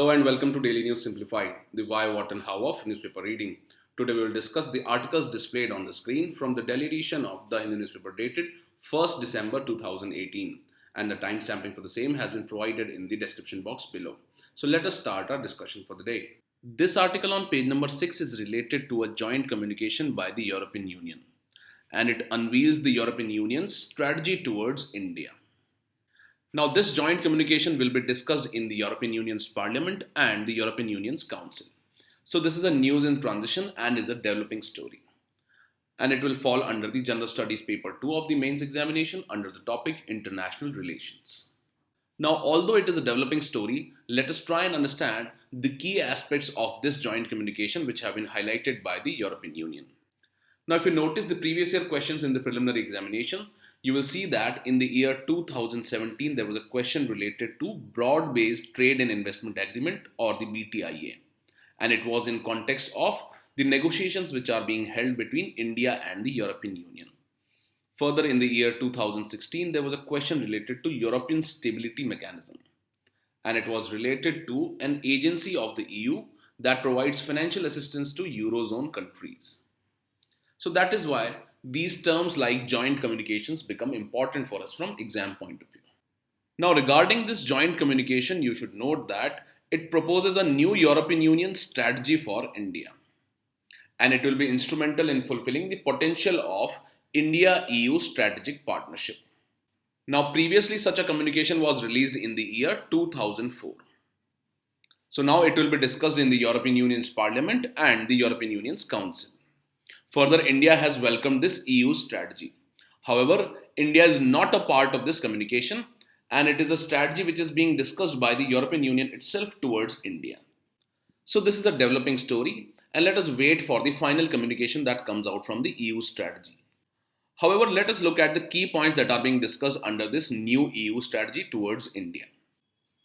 Hello and welcome to Daily News Simplified, the why, what and how of newspaper reading. Today we will discuss the articles displayed on the screen from the Delhi edition of the Hindu newspaper dated 1st December 2018, and the timestamping for the same has been provided in the description box below. So let us start our discussion for the day. This article on page number 6 is related to a joint communication by the European Union, and it unveils the European Union's strategy towards India. Now, this joint communication will be discussed in the European Union's Parliament and the European Union's Council. So, this is a news in transition and is a developing story. And it will fall under the General Studies Paper 2 of the mains examination under the topic International Relations. Now, although it is a developing story, let us try and understand the key aspects of this joint communication which have been highlighted by the European Union. Now, if you notice the previous year questions in the preliminary examination, you will see that in the year 2017, there was a question related to Broad-Based Trade and Investment Agreement or the BTIA. And it was in context of the negotiations which are being held between India and the European Union. Further, in the year 2016, there was a question related to European Stability Mechanism. And it was related to an agency of the EU that provides financial assistance to Eurozone countries. So that is why these terms like joint communications become important for us from exam point of view. Now, regarding this joint communication, you should note that it proposes a new European Union strategy for India. And it will be instrumental in fulfilling the potential of India-EU strategic partnership. Now, previously such a communication was released in the year 2004. So now it will be discussed in the European Union's Parliament and the European Union's Council. Further, India has welcomed this EU strategy. However, India is not a part of this communication, and it is a strategy which is being discussed by the European Union itself towards India. So this is a developing story, and let us wait for the final communication that comes out from the EU strategy. However, let us look at the key points that are being discussed under this new EU strategy towards India.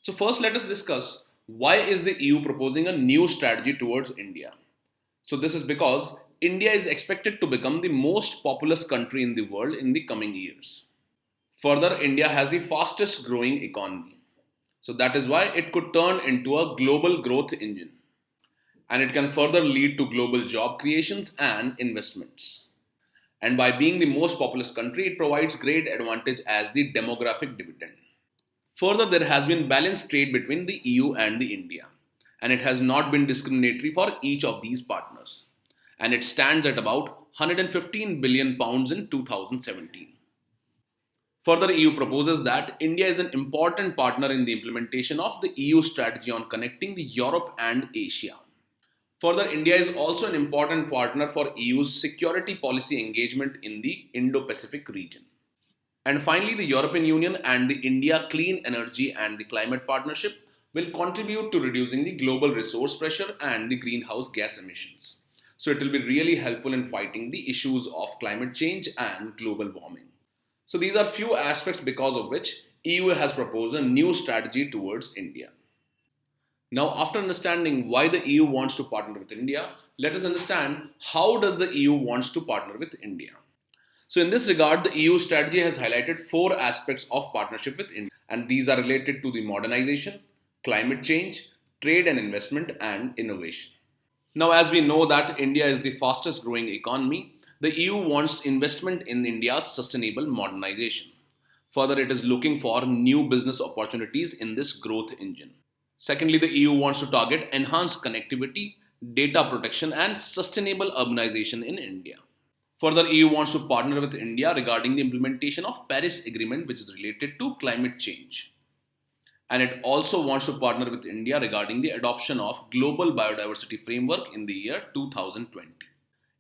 So first, let us discuss why is the EU proposing a new strategy towards India. So this is because India is expected to become the most populous country in the world in the coming years. Further, India has the fastest growing economy. So that is why it could turn into a global growth engine. And it can further lead to global job creations and investments. And by being the most populous country, it provides great advantage as the demographic dividend. Further, there has been balanced trade between the EU and the India. And it has not been discriminatory for each of these partners. And it stands at about £115 billion in 2017. Further, EU proposes that India is an important partner in the implementation of the EU strategy on connecting the Europe and Asia. Further, India is also an important partner for EU's security policy engagement in the Indo-Pacific region. And finally, the European Union and the India Clean Energy and the Climate Partnership will contribute to reducing the global resource pressure and the greenhouse gas emissions. So it will be really helpful in fighting the issues of climate change and global warming. So these are few aspects because of which EU has proposed a new strategy towards India. Now, after understanding why the EU wants to partner with India, let us understand how does the EU wants to partner with India. So in this regard, the EU strategy has highlighted 4 aspects of partnership with India, and these are related to the modernization, climate change, trade and investment, and innovation. Now, as we know that India is the fastest growing economy, the EU wants investment in India's sustainable modernization. Further, it is looking for new business opportunities in this growth engine. Secondly, the EU wants to target enhanced connectivity, data protection, and sustainable urbanization in India. Further, EU wants to partner with India regarding the implementation of Paris Agreement, which is related to climate change. And it also wants to partner with India regarding the adoption of Global Biodiversity Framework in the year 2020.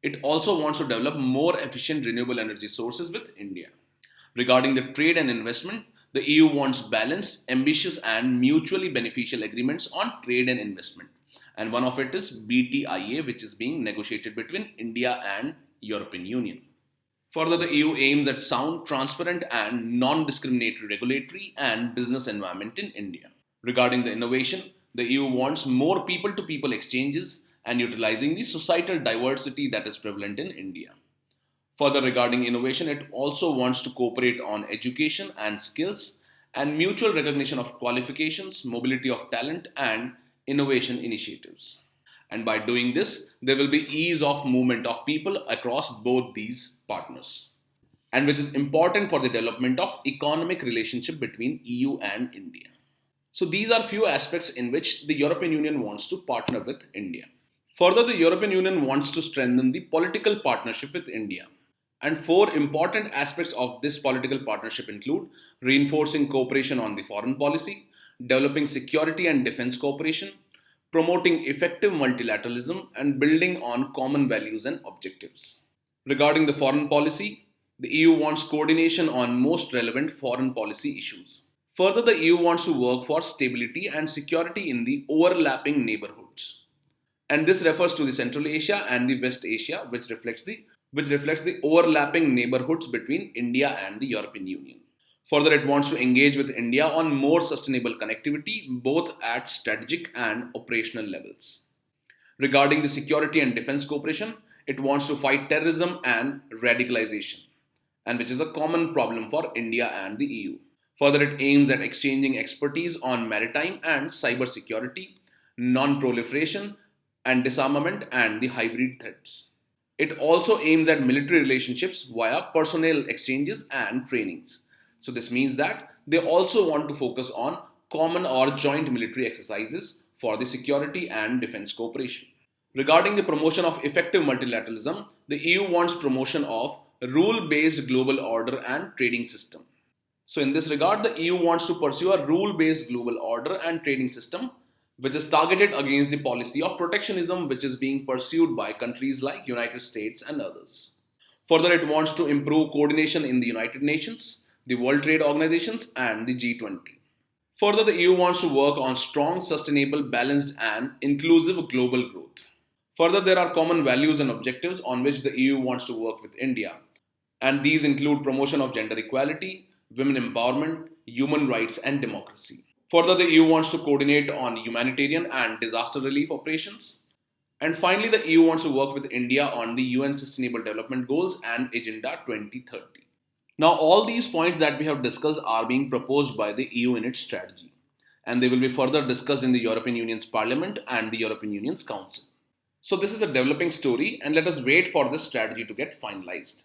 It also wants to develop more efficient renewable energy sources with India. Regarding the trade and investment, the EU wants balanced, ambitious and mutually beneficial agreements on trade and investment. And one of it is BTIA, which is being negotiated between India and European Union. Further, the EU aims at sound, transparent and non-discriminatory regulatory and business environment in India. Regarding the innovation, the EU wants more people-to-people exchanges and utilizing the societal diversity that is prevalent in India. Further, regarding innovation, it also wants to cooperate on education and skills and mutual recognition of qualifications, mobility of talent and innovation initiatives. And by doing this, there will be ease of movement of people across both these partners, and which is important for the development of economic relationship between EU and India. So these are few aspects in which the European Union wants to partner with India. Further, the European Union wants to strengthen the political partnership with India. And four important aspects of this political partnership include reinforcing cooperation on the foreign policy, developing security and defense cooperation, promoting effective multilateralism, and building on common values and objectives. Regarding the foreign policy, the EU wants coordination on most relevant foreign policy issues. Further, the EU wants to work for stability and security in the overlapping neighborhoods. And this refers to the Central Asia and the West Asia, which reflects the overlapping neighborhoods between India and the European Union. Further, it wants to engage with India on more sustainable connectivity, both at strategic and operational levels. Regarding the security and defense cooperation, it wants to fight terrorism and radicalization, and which is a common problem for India and the EU. Further, it aims at exchanging expertise on maritime and cyber security, non-proliferation and disarmament, and the hybrid threats. It also aims at military relationships via personnel exchanges and trainings. So this means that they also want to focus on common or joint military exercises for the security and defense cooperation. Regarding the promotion of effective multilateralism, the EU wants promotion of rule-based global order and trading system. So in this regard, the EU wants to pursue a rule-based global order and trading system which is targeted against the policy of protectionism which is being pursued by countries like United States and others. Further, it wants to improve coordination in the United Nations, the World Trade Organizations, and the G20. Further, the EU wants to work on strong, sustainable, balanced, and inclusive global growth. Further, there are common values and objectives on which the EU wants to work with India, and these include promotion of gender equality, women empowerment, human rights, and democracy. Further, the EU wants to coordinate on humanitarian and disaster relief operations. And finally, the EU wants to work with India on the UN Sustainable Development Goals and Agenda 2030. Now, all these points that we have discussed are being proposed by the EU in its strategy, and they will be further discussed in the European Union's Parliament and the European Union's Council. So this is a developing story, and let us wait for this strategy to get finalized.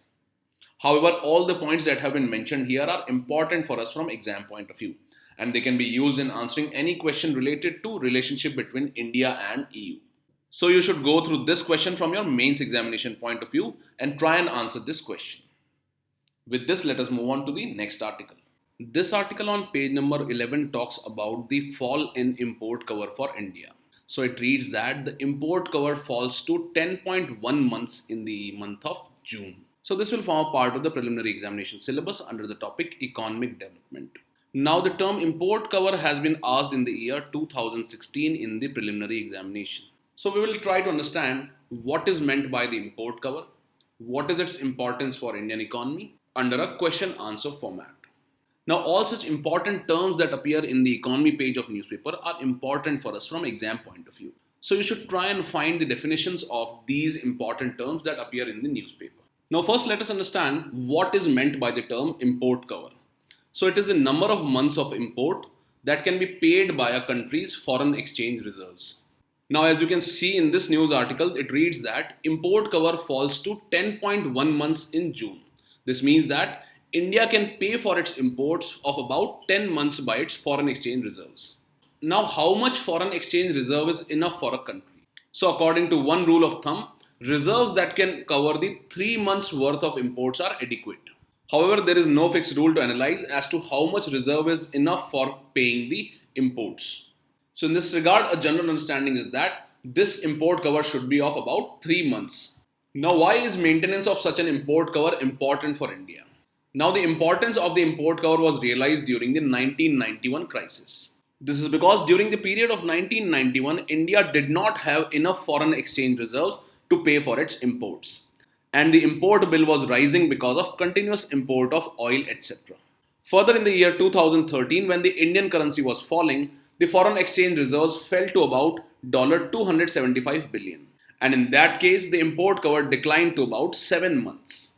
However, all the points that have been mentioned here are important for us from exam point of view, and they can be used in answering any question related to relationship between India and EU. So you should go through this question from your mains examination point of view and try and answer this question. With this, let us move on to the next article. This article on page number 11 talks about the fall in import cover for India. So it reads that the import cover falls to 10.1 months in the month of June. So this will form a part of the preliminary examination syllabus under the topic economic development. Now the term import cover has been asked in the year 2016 in the preliminary examination. So we will try to understand what is meant by the import cover, what is its importance for Indian economy under a question answer format. Now all such important terms that appear in the economy page of newspaper are important for us from exam point of view. So you should try and find the definitions of these important terms that appear in the newspaper. Now first let us understand what is meant by the term import cover. So it is the number of months of import that can be paid by a country's foreign exchange reserves. Now as you can see in this news article, it reads that import cover falls to 10.1 months in June. This means that India can pay for its imports of about 10 months by its foreign exchange reserves. Now how much foreign exchange reserve is enough for a country? So according to one rule of thumb, reserves that can cover the 3 months worth of imports are adequate. However, there is no fixed rule to analyze as to how much reserve is enough for paying the imports. So in this regard, a general understanding is that this import cover should be of about 3 months. Now why is maintenance of such an import cover important for India? Now the importance of the import cover was realized during the 1991 crisis. This is because during the period of 1991, India did not have enough foreign exchange reserves to pay for its imports. And the import bill was rising because of continuous import of oil, etc. Further, in the year 2013, when the Indian currency was falling, the foreign exchange reserves fell to about $275 billion. And in that case, the import cover declined to about 7 months.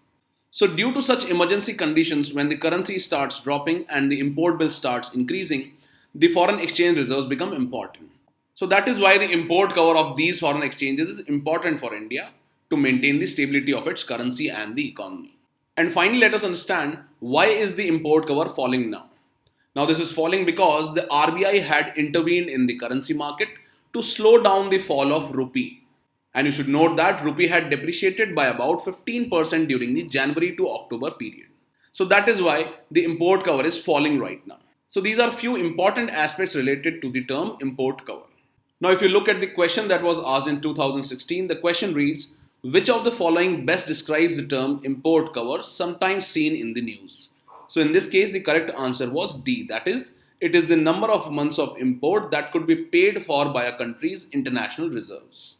So due to such emergency conditions, when the currency starts dropping and the import bill starts increasing, the foreign exchange reserves become important. So that is why the import cover of these foreign exchanges is important for India to maintain the stability of its currency and the economy. And finally, let us understand why is the import cover falling now. Now this is falling because the RBI had intervened in the currency market to slow down the fall of rupee. And you should note that rupee had depreciated by about 15% during the January to October period. So that is why the import cover is falling right now. So these are few important aspects related to the term import cover. Now if you look at the question that was asked in 2016, the question reads, which of the following best describes the term import cover sometimes seen in the news? So in this case, the correct answer was D. That is, it is the number of months of import that could be paid for by a country's international reserves.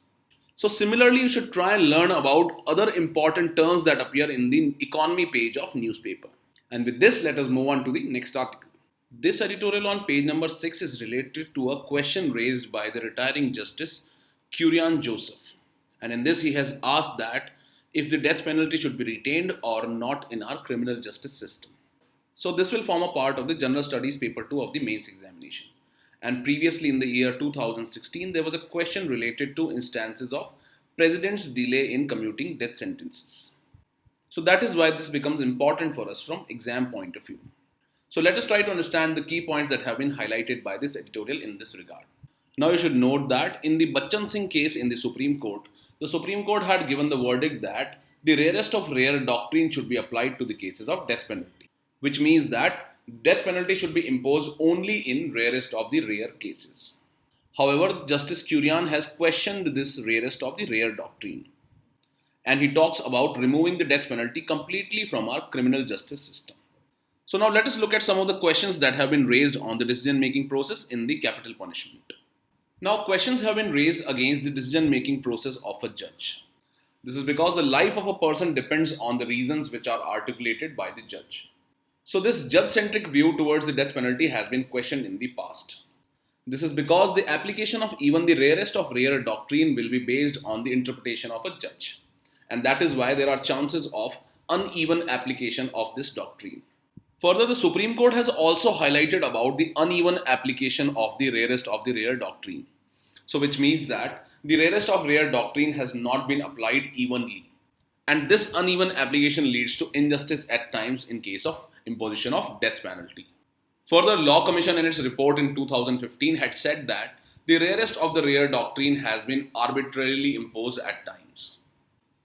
So similarly, you should try and learn about other important terms that appear in the economy page of newspaper. And with this, let us move on to the next article. This editorial on page number 6 is related to a question raised by the retiring Justice Kurian Joseph. And in this, he has asked that if the death penalty should be retained or not in our criminal justice system. So this will form a part of the General Studies paper 2 of the mains examination. And previously in the year 2016, there was a question related to instances of president's delay in commuting death sentences. So that is why this becomes important for us from exam point of view. So let us try to understand the key points that have been highlighted by this editorial in this regard. Now you should note that in the Bachchan Singh case in the Supreme Court had given the verdict that the rarest of rare doctrine should be applied to the cases of death penalty, which means that death penalty should be imposed only in rarest of the rare cases. However, Justice Kurian has questioned this rarest of the rare doctrine, and he talks about removing the death penalty completely from our criminal justice system. So now let us look at some of the questions that have been raised on the decision-making process in the capital punishment. Now questions have been raised against the decision-making process of a judge. This is because the life of a person depends on the reasons which are articulated by the judge. So this judge-centric view towards the death penalty has been questioned in the past. This is because the application of even the rarest of rare doctrine will be based on the interpretation of a judge. And that is why there are chances of uneven application of this doctrine. Further, the Supreme Court has also highlighted about the uneven application of the rarest of the rare doctrine. So which means that the rarest of rare doctrine has not been applied evenly. And this uneven application leads to injustice at times in case of imposition of death penalty. Further, Law Commission in its report in 2015 had said that the rarest of the rare doctrine has been arbitrarily imposed at times.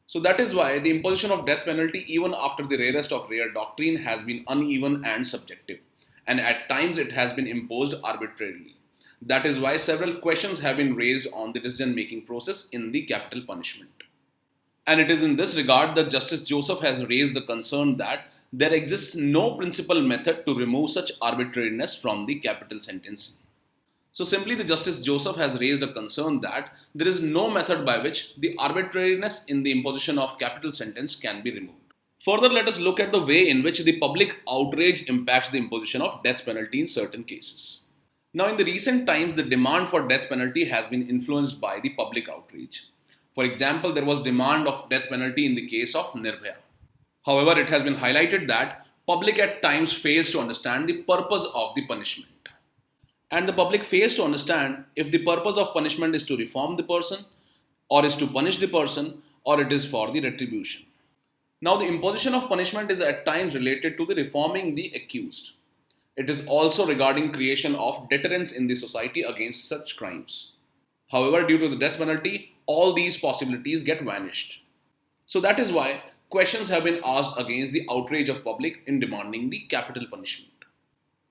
So that is why the imposition of death penalty even after the rarest of rare doctrine has been uneven and subjective, and at times it has been imposed arbitrarily. That is why several questions have been raised on the decision-making process in the capital punishment. And it is in this regard that Justice Joseph has raised the concern that there exists no principal method to remove such arbitrariness from the capital sentence. So simply the Justice Joseph has raised a concern that there is no method by which the arbitrariness in the imposition of capital sentence can be removed. Further, let us look at the way in which the public outrage impacts the imposition of death penalty in certain cases. Now in the recent times, the demand for death penalty has been influenced by the public outrage. For example, there was demand of death penalty in the case of Nirbhaya. However, it has been highlighted that public at times fails to understand the purpose of the punishment. And the public fails to understand if the purpose of punishment is to reform the person, or is to punish the person, or it is for the retribution. Now, the imposition of punishment is at times related to the reforming the accused. It is also regarding creation of deterrence in the society against such crimes. However, due to the death penalty, all these possibilities get vanished. So that is why questions have been asked against the outrage of public in demanding the capital punishment.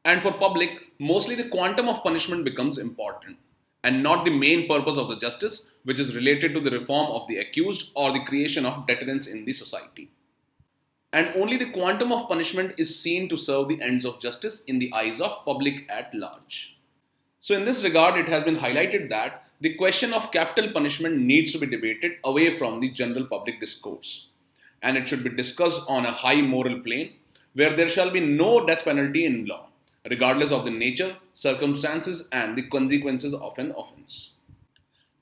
And for public, mostly the quantum of punishment becomes important and not the main purpose of the justice, which is related to the reform of the accused or the creation of deterrence in the society. And only the quantum of punishment is seen to serve the ends of justice in the eyes of public at large. So in this regard, it has been highlighted that the question of capital punishment needs to be debated away from the general public discourse. And it should be discussed on a high moral plane where there shall be no death penalty in law, regardless of the nature, circumstances, and the consequences of an offense.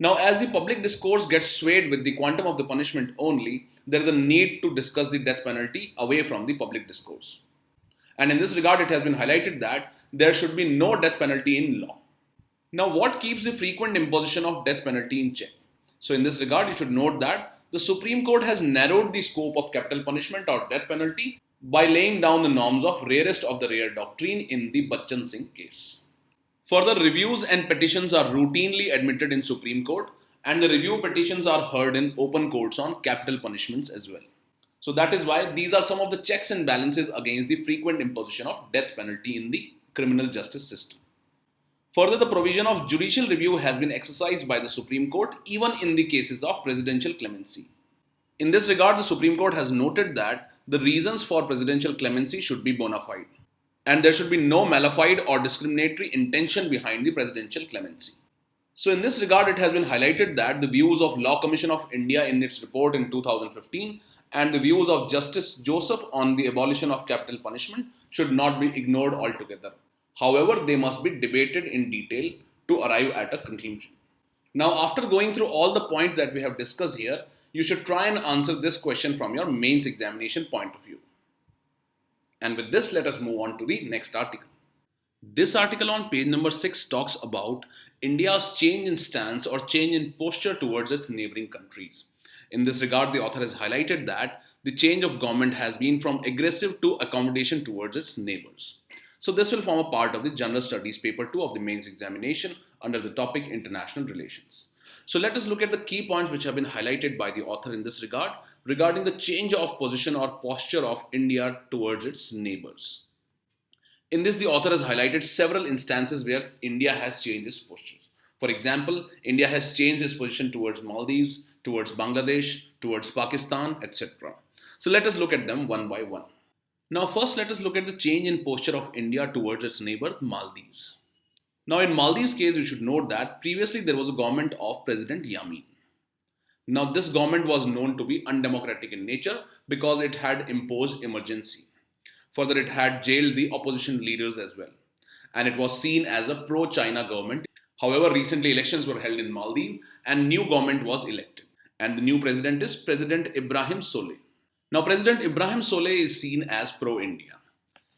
Now, as the public discourse gets swayed with the quantum of the punishment only, there is a need to discuss the death penalty away from the public discourse. And in this regard, it has been highlighted that there should be no death penalty in law. Now, what keeps the frequent imposition of death penalty in check? So, in this regard, you should note that the Supreme Court has narrowed the scope of capital punishment or death penalty by laying down the norms of rarest of the rare doctrine in the Bachchan Singh case. Further, reviews and petitions are routinely admitted in Supreme Court, and the review petitions are heard in open courts on capital punishments as well. So that is why these are some of the checks and balances against the frequent imposition of death penalty in the criminal justice system. Further, the provision of judicial review has been exercised by the Supreme Court even in the cases of presidential clemency. In this regard, the Supreme Court has noted that the reasons for presidential clemency should be bona fide, and there should be no malified or discriminatory intention behind the presidential clemency. So in this regard, it has been highlighted that the views of Law Commission of India in its report in 2015 and the views of Justice Joseph on the abolition of capital punishment should not be ignored altogether. However, they must be debated in detail to arrive at a conclusion. Now, after going through all the points that we have discussed here, you should try and answer this question from your mains examination point of view. And with this, let us move on to the next article. This article on page number 6 talks about India's change in stance or change in posture towards its neighboring countries. In this regard, the author has highlighted that the change of government has been from aggressive to accommodation towards its neighbors. So this will form a part of the General Studies paper 2 of the mains examination under the topic International Relations. So let us look at the key points which have been highlighted by the author in this regard regarding the change of position or posture of India towards its neighbors. In this, the author has highlighted several instances where India has changed its postures. For example, India has changed its position towards Maldives, towards Bangladesh, towards Pakistan, etc. So let us look at them one by one. Now first, let us look at the change in posture of India towards its neighbor Maldives. Now in Maldives case, you should note that previously there was a government of President Yamin. Now this government was known to be undemocratic in nature because it had imposed emergency. Further, it had jailed the opposition leaders as well, and it was seen as a pro-China government. However, recently elections were held in Maldives and new government was elected, and the new president is President Ibrahim Solih. Now, President Ibrahim Solih is seen as pro-India.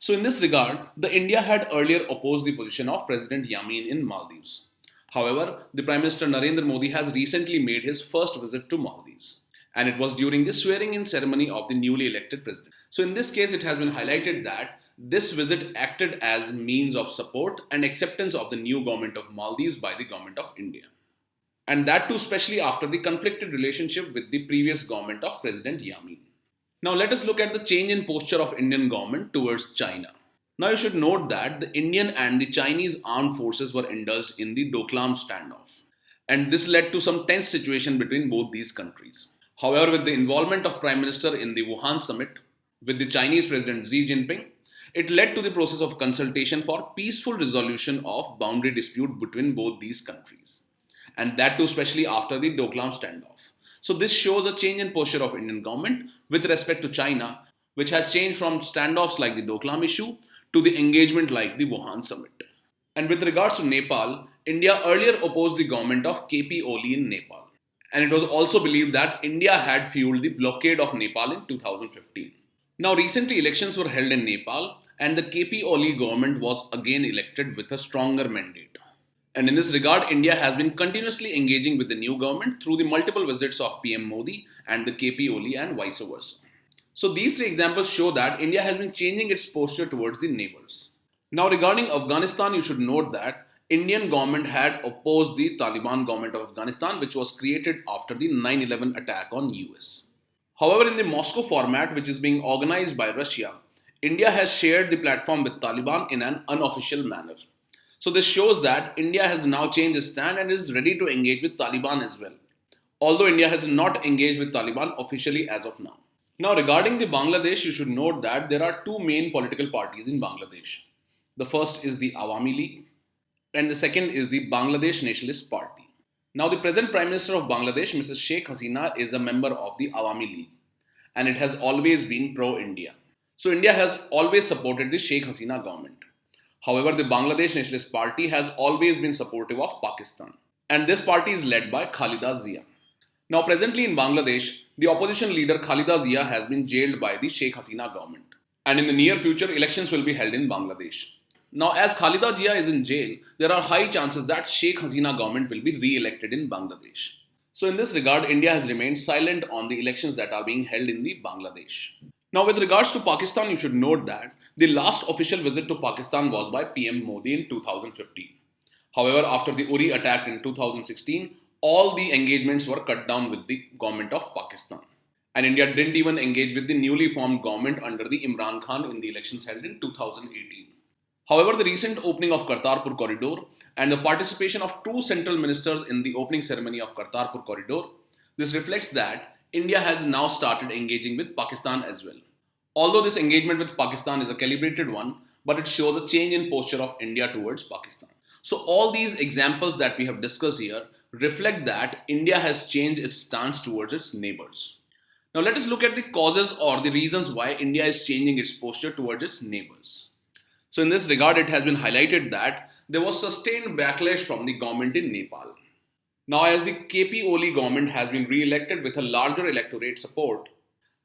So in this regard, the India had earlier opposed the position of President Yamin in Maldives. However, the Prime Minister Narendra Modi has recently made his first visit to Maldives, and it was during the swearing-in ceremony of the newly elected president. So in this case, it has been highlighted that this visit acted as means of support and acceptance of the new government of Maldives by the government of India. And that too especially after the conflicted relationship with the previous government of President Yamin. Now let us look at the change in posture of Indian government towards China. Now you should note that the Indian and the Chinese armed forces were indulged in the Doklam standoff. And this led to some tense situation between both these countries. However, with the involvement of Prime Minister in the Wuhan summit with the Chinese President Xi Jinping, it led to the process of consultation for peaceful resolution of boundary dispute between both these countries. And that too especially after the Doklam standoff. So this shows a change in posture of Indian government with respect to China, which has changed from standoffs like the Doklam issue to the engagement like the Wuhan summit. And with regards to Nepal, India earlier opposed the government of KP Oli in Nepal. And it was also believed that India had fueled the blockade of Nepal in 2015. Now recently elections were held in Nepal and the KP Oli government was again elected with a stronger mandate. And in this regard, India has been continuously engaging with the new government through the multiple visits of PM Modi and the KP Oli and vice versa. So these three examples show that India has been changing its posture towards the neighbors. Now regarding Afghanistan, you should note that Indian government had opposed the Taliban government of Afghanistan, which was created after the 9/11 attack on US. However, in the Moscow format, which is being organized by Russia, India has shared the platform with Taliban in an unofficial manner. So this shows that India has now changed its stand and is ready to engage with Taliban as well. Although India has not engaged with Taliban officially as of now. Now regarding the Bangladesh, you should note that there are two main political parties in Bangladesh. The first is the Awami League and the second is the Bangladesh Nationalist Party. Now the present Prime Minister of Bangladesh, Mrs. Sheikh Hasina, is a member of the Awami League and it has always been pro-India. So India has always supported the Sheikh Hasina government. However, the Bangladesh Nationalist Party has always been supportive of Pakistan. And this party is led by Khalida Zia. Now presently in Bangladesh, the opposition leader Khalida Zia has been jailed by the Sheikh Hasina government. And in the near future, elections will be held in Bangladesh. Now, as Khalida Jia is in jail, there are high chances that Sheikh Hasina government will be re-elected in Bangladesh. So in this regard, India has remained silent on the elections that are being held in the Bangladesh. Now, with regards to Pakistan, you should note that the last official visit to Pakistan was by PM Modi in 2015. However, after the Uri attack in 2016, all the engagements were cut down with the government of Pakistan. And India didn't even engage with the newly formed government under the Imran Khan in the elections held in 2018. However, the recent opening of Kartarpur Corridor and the participation of two central ministers in the opening ceremony of Kartarpur Corridor, this reflects that India has now started engaging with Pakistan as well. Although this engagement with Pakistan is a calibrated one, but it shows a change in posture of India towards Pakistan. So all these examples that we have discussed here reflect that India has changed its stance towards its neighbors. Now let us look at the causes or the reasons why India is changing its posture towards its neighbors. So in this regard, it has been highlighted that there was sustained backlash from the government in Nepal. Now, as the KP Oli government has been re-elected with a larger electorate support,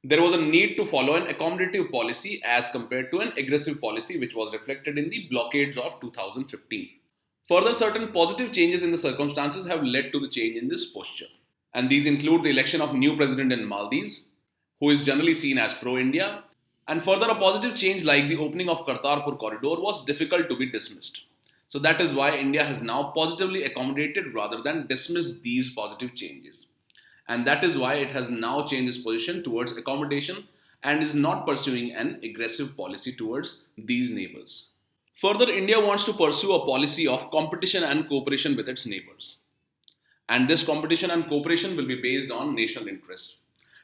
there was a need to follow an accommodative policy as compared to an aggressive policy which was reflected in the blockades of 2015. Further, certain positive changes in the circumstances have led to the change in this posture. And these include the election of new president in Maldives, who is generally seen as pro-India, and further a positive change like the opening of Kartarpur Corridor was difficult to be dismissed. So that is why India has now positively accommodated rather than dismissed these positive changes. And that is why it has now changed its position towards accommodation and is not pursuing an aggressive policy towards these neighbors. Further, India wants to pursue a policy of competition and cooperation with its neighbors. And this competition and cooperation will be based on national interests.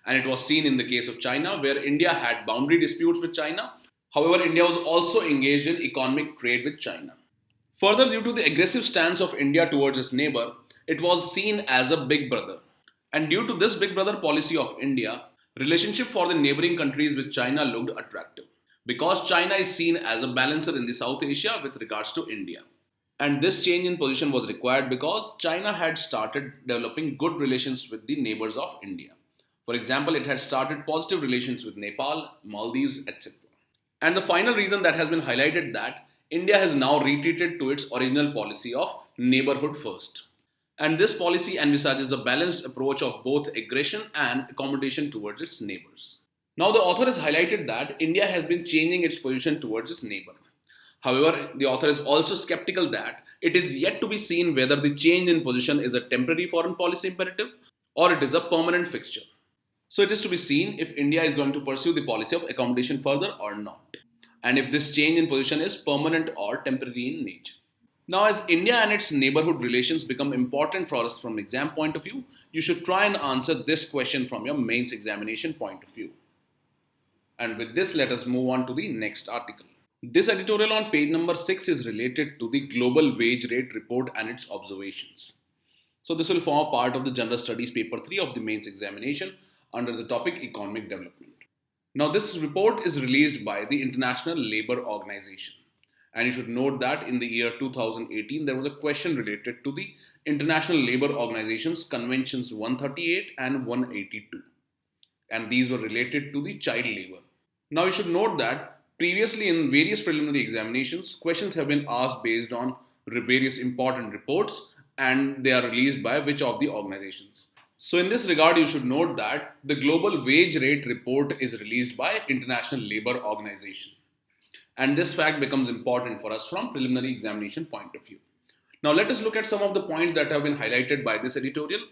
And it was seen in the case of China, where India had boundary disputes with China. However, India was also engaged in economic trade with China. Further, due to the aggressive stance of India towards its neighbor, it was seen as a big brother. And due to this big brother policy of India, relationship for the neighboring countries with China looked attractive. Because China is seen as a balancer in the South Asia with regards to India. And this change in position was required because China had started developing good relations with the neighbors of India. For example, it had started positive relations with Nepal, Maldives, etc. And the final reason that has been highlighted that India has now retreated to its original policy of neighborhood first. And this policy envisages a balanced approach of both aggression and accommodation towards its neighbors. Now, the author has highlighted that India has been changing its position towards its neighbor. However, the author is also skeptical that it is yet to be seen whether the change in position is a temporary foreign policy imperative or it is a permanent fixture. So it is to be seen if India is going to pursue the policy of accommodation further or not, and if this change in position is permanent or temporary in nature. Now, as India and its neighborhood relations become important for us from exam point of view, you should try and answer this question from your mains examination point of view. And with this, let us move on to the next article. This editorial on page number 6 is related to the Global Wage Rate Report and its observations. So this will form a part of the General Studies paper 3 of the mains examination under the topic Economic Development. Now, this report is released by the International Labour Organization. And you should note that in the year 2018, there was a question related to the International Labour Organization's Conventions 138 and 182. And these were related to the child labour. Now, you should note that previously in various preliminary examinations, questions have been asked based on various important reports and they are released by which of the organizations. So in this regard, you should note that the Global Wage Rate Report is released by International Labour Organization. And this fact becomes important for us from preliminary examination point of view. Now let us look at some of the points that have been highlighted by this editorial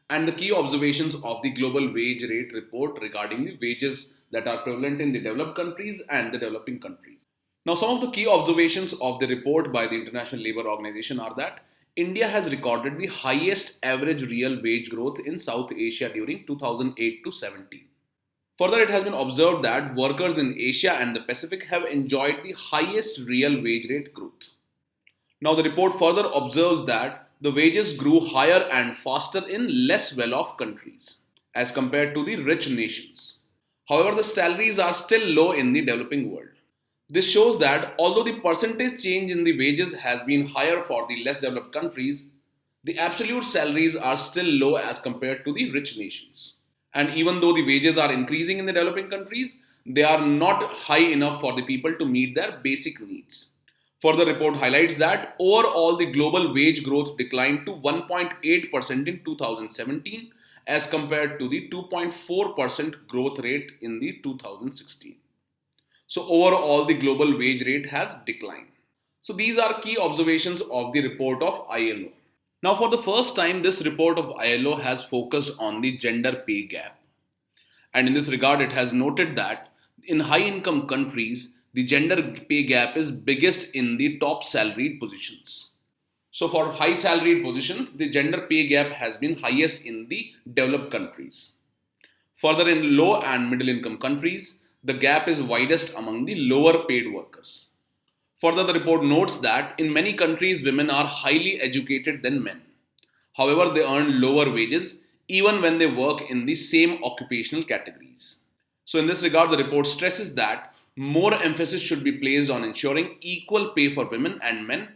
and the key observations of the Global Wage Rate Report regarding the wages that are prevalent in the developed countries and the developing countries. Now some of the key observations of the report by the International Labour Organization are that India has recorded the highest average real wage growth in South Asia during 2008 to 17. Further, it has been observed that workers in Asia and the Pacific have enjoyed the highest real wage rate growth. Now, the report further observes that the wages grew higher and faster in less well-off countries as compared to the rich nations. However, the salaries are still low in the developing world. This shows that although the percentage change in the wages has been higher for the less developed countries, the absolute salaries are still low as compared to the rich nations. And even though the wages are increasing in the developing countries, they are not high enough for the people to meet their basic needs. Further report highlights that overall the global wage growth declined to 1.8% in 2017 as compared to the 2.4% growth rate in the 2016. So overall the global wage rate has declined. So these are key observations of the report of ILO. Now for the first time this report of ILO has focused on the gender pay gap. And in this regard, it has noted that in high income countries, the gender pay gap is biggest in the top salaried positions. So, for high salaried positions, the gender pay gap has been highest in the developed countries. Further, in low and middle income countries, the gap is widest among the lower paid workers. Further, the report notes that in many countries, women are highly educated than men. However, they earn lower wages even when they work in the same occupational categories. So, in this regard, the report stresses that more emphasis should be placed on ensuring equal pay for women and men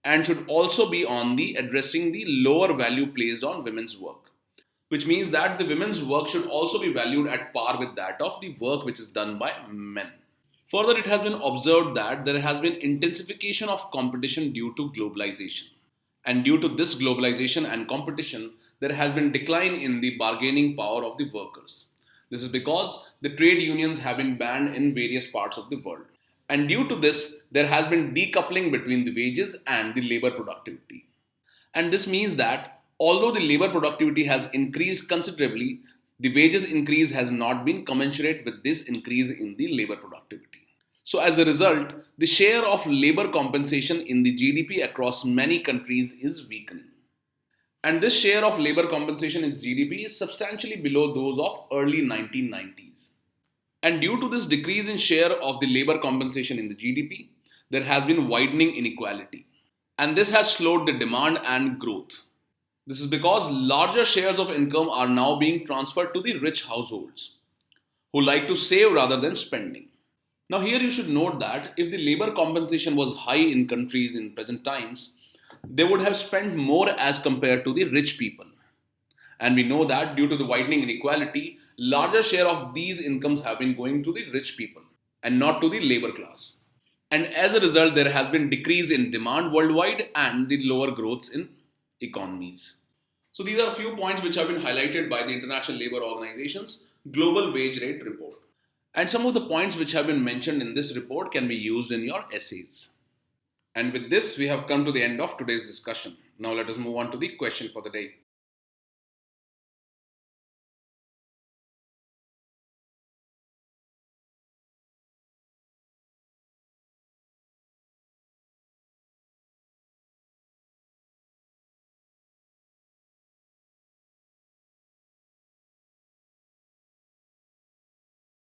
and should also be on the addressing the lower value placed on women's work, which means that the women's work should also be valued at par with that of the work which is done by men. Further, it has been observed that there has been intensification of competition due to globalization. And due to this globalization and competition, there has been decline in the bargaining power of the workers. This is because the trade unions have been banned in various parts of the world. And due to this, there has been decoupling between the wages and the labor productivity. And this means that although the labor productivity has increased considerably, the wages increase has not been commensurate with this increase in the labor productivity. So as a result, the share of labor compensation in the GDP across many countries is weakening. And this share of labor compensation in GDP is substantially below those of early 1990s. And due to this decrease in share of the labor compensation in the GDP, there has been widening inequality. And this has slowed the demand and growth. This is because larger shares of income are now being transferred to the rich households, who like to save rather than spending. Now here you should note that if the labor compensation was high in countries in present times, they would have spent more as compared to the rich people. And we know that due to the widening inequality, larger share of these incomes have been going to the rich people and not to the labor class. And as a result, there has been decrease in demand worldwide and the lower growths in economies. So these are a few points which have been highlighted by the International Labour Organization's Global Wage Rate Report. And some of the points which have been mentioned in this report can be used in your essays. And with this, we have come to the end of today's discussion. Now let us move on to the question for the day.